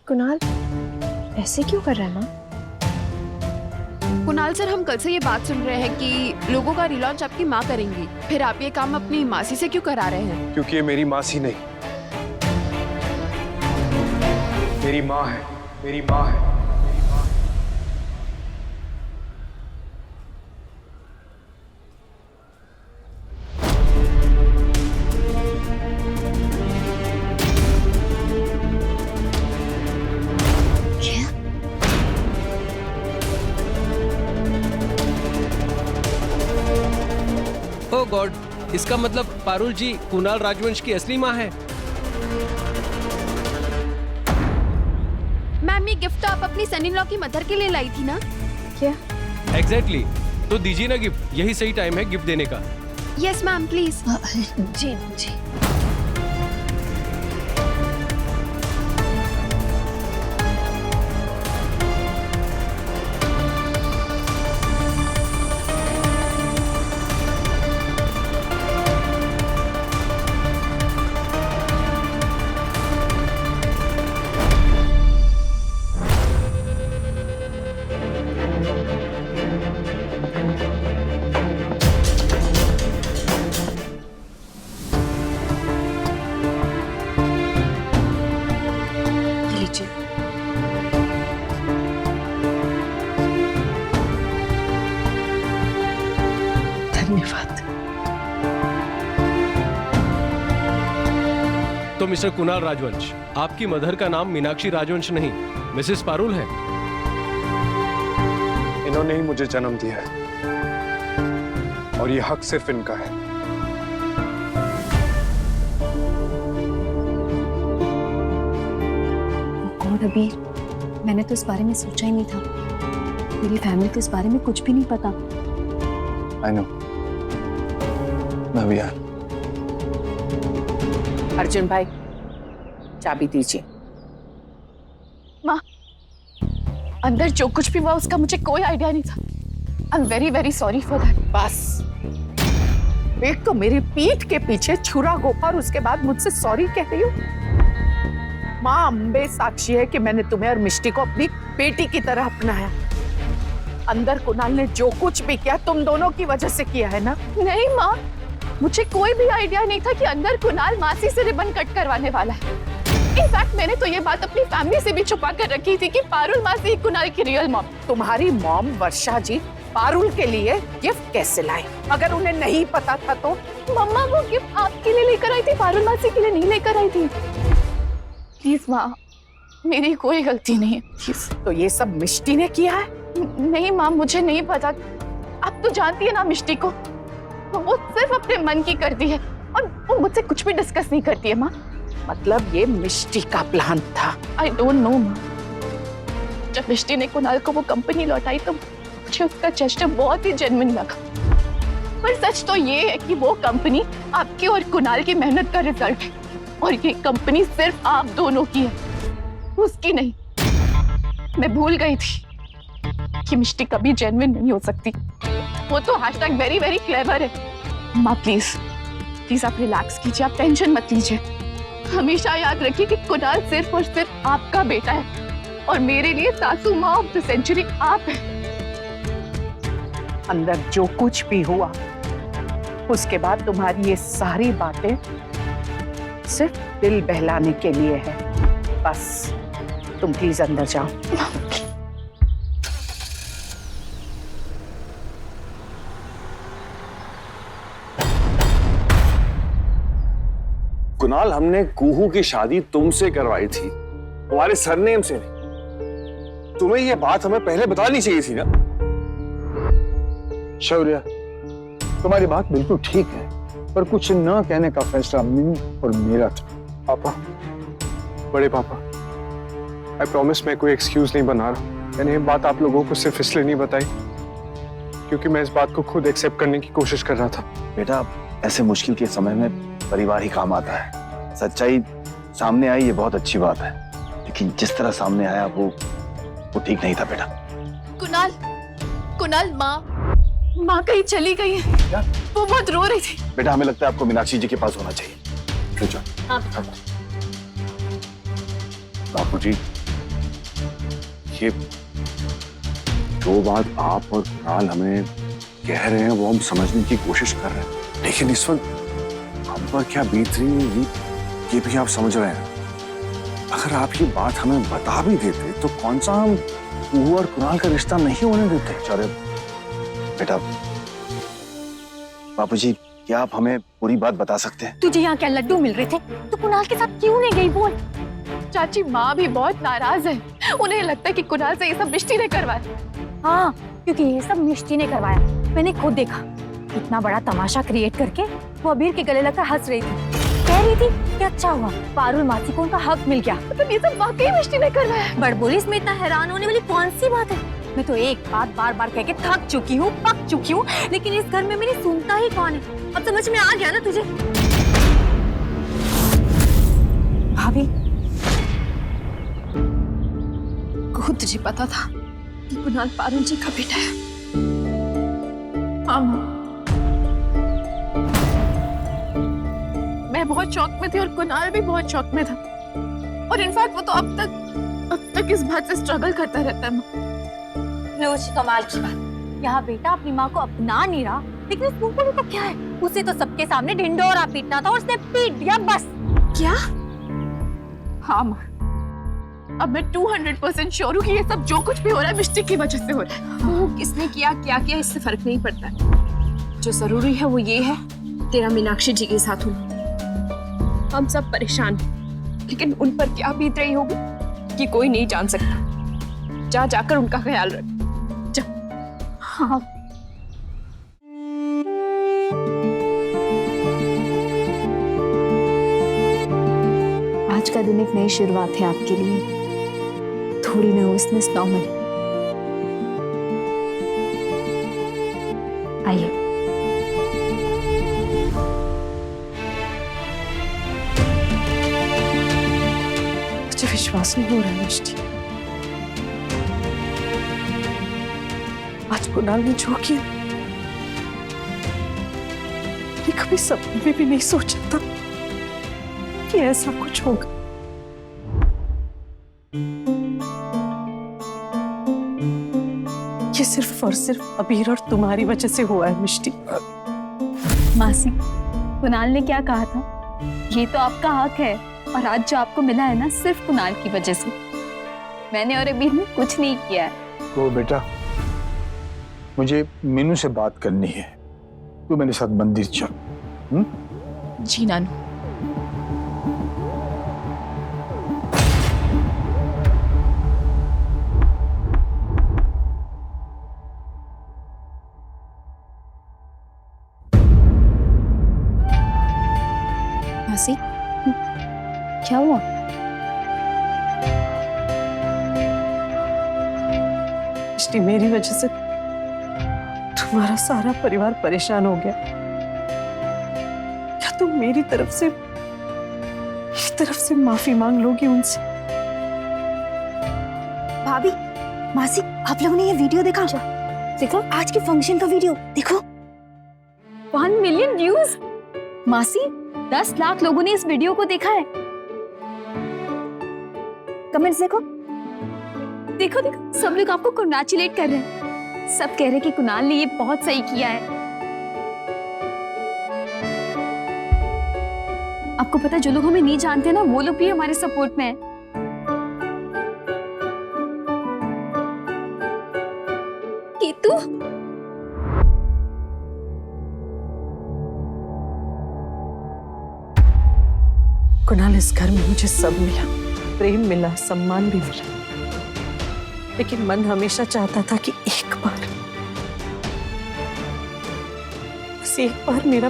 कुणाल ऐसे क्यों कर रहा है माँ? कुणाल सर, हम कल से ये बात सुन रहे हैं कि लोगों का रिलॉन्च आपकी माँ करेंगी, फिर आप ये काम अपनी मासी से क्यों करा रहे हैं? क्योंकि ये मेरी मासी नहीं, मेरी माँ है, मेरी माँ है। ओह गॉड, इसका मतलब पारुल जी कुणाल राजवंश की असली माँ है। मैम, ये गिफ्ट तो आप अपनी सन इन लॉ की मदर के लिए लाई थी ना? क्या? एग्जैक्टली, तो दीजिए ना गिफ्ट, यही सही टाइम है गिफ्ट देने का। Yes ma'am, please. जी जी। धन्यवाद। तो मिस्टर कुणाल राजवंश, आपकी मदर का नाम मीनाक्षी राजवंश नहीं, मिसेस पारुल है। इन्होंने ही मुझे जन्म दिया है और ये हक सिर्फ इनका है। गॉड अबीर, मैंने तो इस बारे में सोचा ही नहीं था। मेरी फैमिली को इस बारे में कुछ भी नहीं पता। I know। मैं भी यार। अर्जुन भाई, चाबी दीजिए। माँ, अंदर जो कुछ भी हुआ उसका मुझे कोई आइडिया नहीं था। I am very very sorry for that. बस, एक तो मेरी पीठ के पीछे छुरा घोंपा और उसके बाद मुझसे सॉरी कह रही हो। माँ अम्बे साक्षी है कि मैंने तुम्हें और मिष्टी को अपनी बेटी की तरह अपनाया। अंदर कुणाल ने जो कुछ भी किया तुम दोनों की वजह से किया है ना? नहीं माँ, मुझे कोई भी आइडिया नहीं था कि अंदर कुणाल मासी से रिबन कट करवाने वाला है। इनफैक्ट मैंने तो ये बात अपनी फैमिली से भी छुपा कर रखी थी कि पारुल मासी कुणाल की रियल मॉम। तुम्हारी मॉम वर्षा जी पारुल के लिए गिफ्ट कैसे लाए? अगर उन्हें नहीं पता था तो? मम्मा, वो गिफ्ट आपके लिए लेकर आई थी, पारुल मासी के लिए नहीं लेकर आई थी। प्लीज माँ, मेरी कोई गलती नहीं है, प्लीज। तो ये सब मिष्टी ने किया है? नहीं माँ, मुझे नहीं पता। आप तो जानती है ना मिष्टी को, वो सिर्फ अपने मन की करती है और वो मुझसे कुछ भी डिस्कस नहीं करती है माँ। मतलब ये मिष्टी का प्लान था? आई डोंट नो माँ। जब मिष्टी ने कुणाल को वो कंपनी लौटाई तो मुझे उसका जेस्चर बहुत ही जेन्युइन लगा। पर सच तो ये है कि वो कंपनी आपके और कुणाल की मेहनत का रिजल्ट है और ये कंपनी सिर्फ आप दोनों की है, उसकी नहीं। मैं भूल गई थी कि मिष्टी कभी जेन्युइन नहीं हो सकती। वो तो #वेरी वेरी क्लेवर है। माँ प्लीज प्लीज आप रिलैक्स कीजिए, आप टेंशन मत लीजिए। हमेशा याद रखिए कि कुणाल सिर्फ और सिर्फ आपका बेटा है और मेरे लिए सासू माँ ऑफ द सेंचुरी आप है। अंदर जो कुछ भी हुआ उसके बाद तुम्हारी ये सारी बातें सिर्फ दिल बहलाने के लिए है। बस तुम प्लीज अंदर जाओ। कुणाल, हमने कुहू की शादी तुमसे करवाई थी, तुम्हारे सरनेम से नहीं। तुम्हें ये बात हमें पहले बतानी चाहिए थी ना। शौर्य, तुम्हारी बात बिल्कुल ठीक है, पर कुछ न कहने का फैसला मिनी और मेरा था। पापा, बड़े पापा, आई प्रॉमिस मैं कोई एक्सक्यूज नहीं बना रहा। मैंने ये बात आप लोगों को सिर्फ इसलिए नहीं बताई क्योंकि मैं इस बात को खुद एक्सेप्ट करने की कोशिश कर रहा था। बेटा, ऐसे मुश्किल के समय में परिवार ही काम आता है। सच्चाई सामने आई ये बहुत अच्छी बात है, लेकिन जिस तरह सामने आया वो ठीक नहीं था बेटा। कुणाल, कुणाल, माँ कहीं चली गई है। क्या? वो बहुत रो रही थी। बेटा, हमें लगता है आपको मीनाक्षी जी के पास होना चाहिए। हाँ। बापूजी, ये जो बात आप और कुणाल हमें कह रहे हैं वो हम समझने की कोशिश कर रहे हैं, लेकिन इस वक्त हम पर क्या बीत रही है ये भी आप समझ रहे हैं। अगर आप ये बात हमें बता भी देते तो कौन सा हम कुहू और कुणाल का रिश्ता नहीं होने देते। चलो बेटा, बापूजी, क्या आप हमें पूरी बात बता सकते हैं? तुझे यहाँ क्या लड्डू मिल रहे थे तो कुणाल के साथ क्यों नहीं गई? बोल। चाची, माँ भी बहुत नाराज है। उन्हें लगता है कि कुणाल से ये सब मिष्टी ने करवाया। हाँ, क्योंकि ये सब मिष्टी ने करवाया। मैंने खुद देखा, इतना बड़ा तमाशा क्रिएट करके वो अबीर के गले लगकर हंस रही थी, कह रही थी कि अच्छा हुआ पारुल मासी को उनका हक मिल गया। मतलब ये सब वाकई मिष्टी ने करवाया। बड़बोली, इसमें इतना हैरान होने वाली कौन सी बात है? मैं तो एक बात बार बार कह के थक चुकी हूँ, पक चुकी हूँ, लेकिन इस घर में मेरी सुनता ही कौन है? अब समझ में आ गया ना तुझे? भाभी, खुद तुझे पता था कि कुणाल पारुल जी का बेटा है? हाँ माँ, मैं बहुत शौक में थी और कुणाल भी बहुत शौक में था, और इनफैक्ट वो तो अब तक इस बात से स्ट्रगल करता रहता है माँ। रोज कमाल की बात, यहाँ बेटा अपनी माँ को अपना नहीं रहा, लेकिन इस मुंह को क्या है? उसे तो सबके सामने ढिंढोरा पीटना था और उसने पीट दिया, बस। क्या? हाँ माँ, अब मैं 200% श्योर हूँ कि ये सब जो कुछ भी हो रहा है मिष्टी की वजह से हो रहा है। वो किसने किया, क्या किया, इससे फर्क नहीं पड़ता। जो जरूरी है वो ये है, तेरा मीनाक्षी जी के साथ होना। हम सब परेशान हैं, लेकिन उन पर क्या बीत रही होगी ये कोई नहीं जान सकता। जा जाकर उनका ख्याल रख। जा। हाँ। आज का दिन एक नई शुरुआत है आपके लिए, थोड़ी नर्वसनेस नॉर्मल। आइए। मुझे विश्वास नहीं हो रहा है मिष्टी, आज कुणाल ने जो किया, मैंने कभी सपने में भी नहीं सोचा था कि ऐसा कुछ होगा। ये सिर्फ और सिर्फ अबीर और तुम्हारी वजह से हुआ है मिष्टी। मासी, कुणाल ने क्या कहा था? ये तो आपका हक है, और आज जो आपको मिला है ना, सिर्फ कुणाल की वजह से। मैंने और अबीर ने कुछ नहीं किया है। तो बेटा, मुझे मीनू से बात करनी है, तू मेरे साथ मंदिर चल। जी नानू। मासी, क्या हुआ? मिष्टी, मेरी वजह से तुम्हारा सारा परिवार परेशान हो गया। क्या तुम मेरी तरफ से माफी मांग लोगी उनसे? भाभी, मासी, आप लोगों ने ये वीडियो देखा? देखो, आज के फंक्शन का वीडियो देखो। 1 मिलियन व्यूज। मासी, 10 लाख लोगों ने इस वीडियो को देखा है। कमेंट्स देखो, देखो देखो, सब लोग आपको कंग्रेचुलेट कर रहे हैं। सब कह रहे हैं कि कुणाल ने ये बहुत सही किया है। आपको पता है, जो लोग हमें नहीं जानते ना, वो लोग भी हमारे सपोर्ट में हैं। केतु, कुणाल, इस घर में मुझे सब मिला, प्रेम मिला, सम्मान भी मिला, लेकिन मन हमेशा चाहता था कि एक बार, बस एक बार मेरा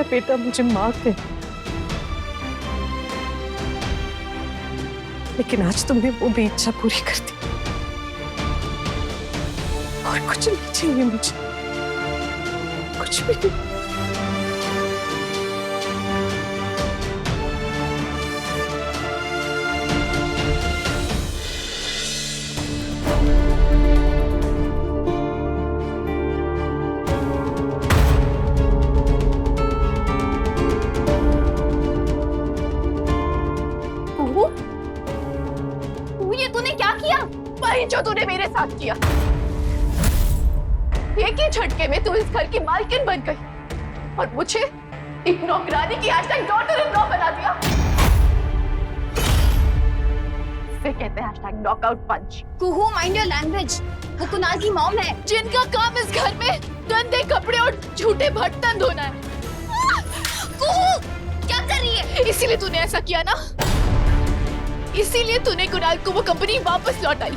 बेटा मुझे मां कहे। लेकिन आज तुमने वो भी इच्छा पूरी कर दी, और कुछ नहीं चाहिए मुझे, कुछ भी नहीं। तूने क्या किया? वही जो तूने मेरे साथ किया। एक ही झटके में तू इस घर की मालकिन बन गई और मुझे एक नौकरानी की डॉटर इन लॉ बना दिया। इसे कहते हैं knockout punch. Kuhu, mind your language. वो कुणाल की मॉम है जिनका काम इस घर में गंदे कपड़े और झूठे बर्तन धोना है। कुहू, क्या कर रही है? इसीलिए तूने ऐसा किया ना, इसीलिए तूने कुणाल को वो कंपनी वापस लौटाई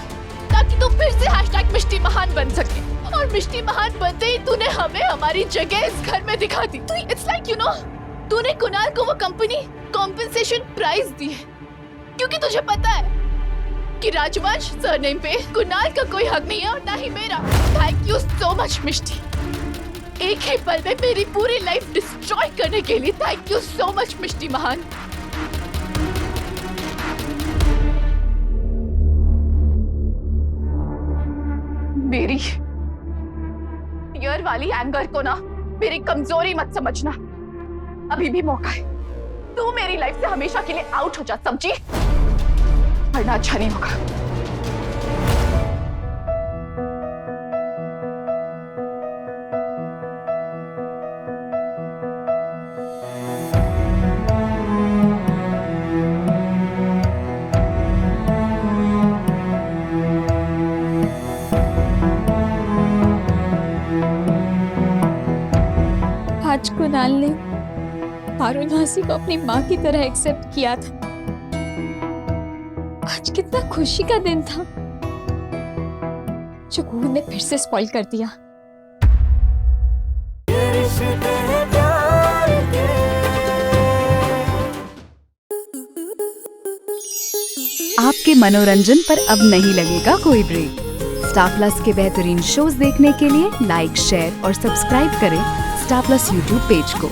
ताकि तू फिर से #मिष्टी महान बन सके। और मिष्टी महान बनते ही तूने हमें हमारी जगह इस घर में दिखा दी। इट्स लाइक तूने कुणाल को वो कंपनी कॉम्पेंसेशन प्राइस दी है क्योंकि तुझे पता है कि राजवंश सरनेम पे कुणाल का कोई हक नहीं है और ना ही मेरा। थैंक यू सो मच मिष्टी, एक ही पल में मेरी पूरी लाइफ डिस्ट्रॉय करने के लिए। थैंक यू सो मच मिष्टी महान। मेरी फियर वाली एंगर को ना मेरी कमजोरी मत समझना, अभी भी मौका है। तू मेरी लाइफ से हमेशा के लिए आउट हो जा, समझी? वरना अच्छा नहीं होगा। आज कुणाल ने पारुल मासी को अपनी माँ की तरह एक्सेप्ट किया था। आज कितना खुशी का दिन था जो कुहू ने फिर से स्पॉइल कर दिया। आपके मनोरंजन पर अब नहीं लगेगा कोई ब्रेक। स्टार प्लस के बेहतरीन शोज देखने के लिए लाइक, शेयर और सब्सक्राइब करें स्टार प्लस यूट्यूब पेज को।